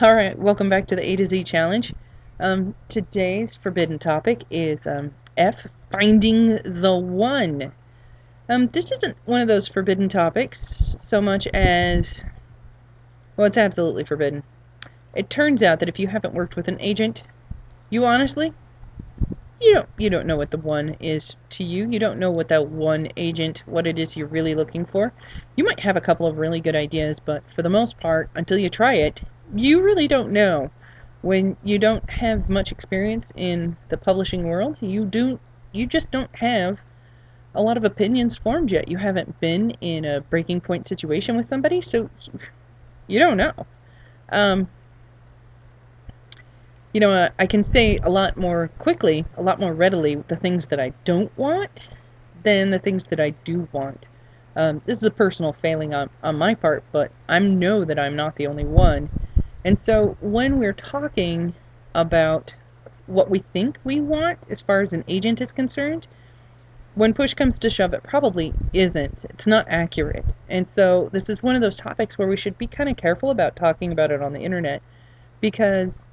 Alright, welcome back to the A to Z challenge. Today's forbidden topic is F, finding the one. This isn't one of those forbidden topics so much as, well, it's absolutely forbidden. It turns out that if you haven't worked with an agent, you honestly, you don't know what the one is to you. You don't know what that one agent, what it is you're really looking for. You might have a couple of really good ideas, but for the most part, until you try it, you really don't know. When you don't have much experience in the publishing world, you just don't have a lot of opinions formed yet. You haven't been in a breaking point situation with somebody, so you don't know. Um, I can say a lot more quickly, a lot more readily, the things that I don't want than the things that I do want. This is a personal failing on my part, but I know that I'm not the only one. And so when we're talking about what we think we want as far as an agent is concerned, when push comes to shove, it probably isn't. It's not accurate. And so this is one of those topics where we should be kind of careful about talking about it on the internet, because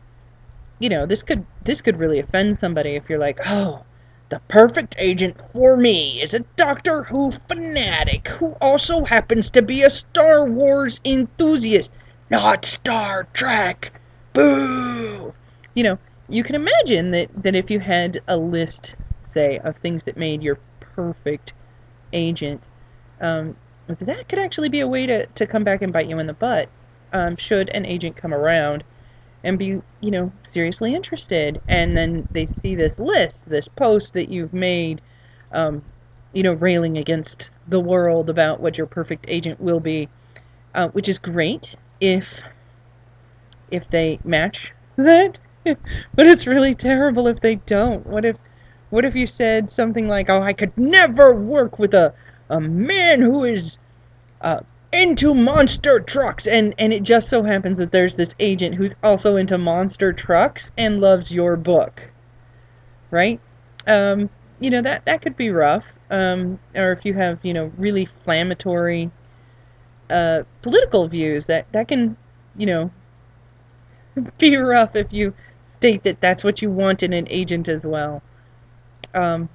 this could really offend somebody if you're like, oh, the perfect agent for me is a Doctor Who fanatic who also happens to be a Star Wars enthusiast, not Star Trek. Boo! You know, you can imagine that if you had a list, say, of things that made your perfect agent, that could actually be a way to come back and bite you in the butt, should an agent come around and be, seriously interested. And then they see this list, this post that you've made, railing against the world about what your perfect agent will be, which is great if they match that. But it's really terrible if they don't. What if you said something like, "Oh, I could never work with a man who is into monster trucks," and it just so happens that there's this agent who's also into monster trucks and loves your book, right? That could be rough. Or if you have, really inflammatory political views, that can, you know, be rough if you state that that's what you want in an agent as well. Um,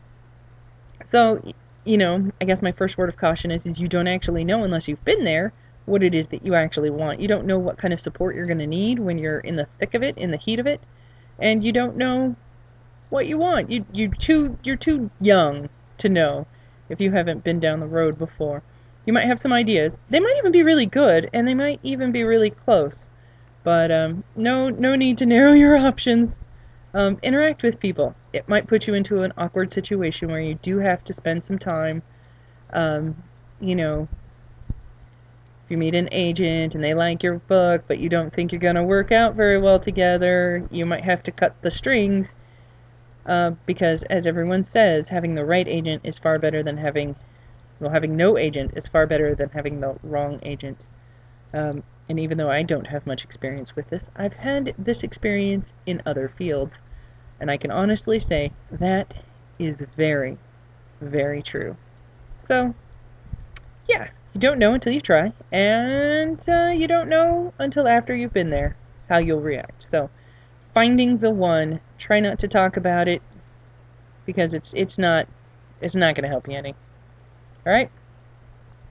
so, I guess my first word of caution is you don't actually know unless you've been there what it is that you actually want. You don't know what kind of support you're going to need when you're in the thick of it, in the heat of it, and you don't know what you want. You're too young to know if you haven't been down the road before. You might have some ideas. They might even be really good, and they might even be really close. But no need to narrow your options. Interact with people. It might put you into an awkward situation where you do have to spend some time. Um, you know, if you meet an agent and they like your book, but you don't think you're going to work out very well together, you might have to cut the strings. Because, as everyone says, having the right agent is far better than having no agent is far better than having the wrong agent. And even though I don't have much experience with this, I've had this experience in other fields. And I can honestly say that is very, very true. So, yeah, you don't know until you try. And you don't know until after you've been there how you'll react. So, finding the one, try not to talk about it, because it's not going to help you any. All right?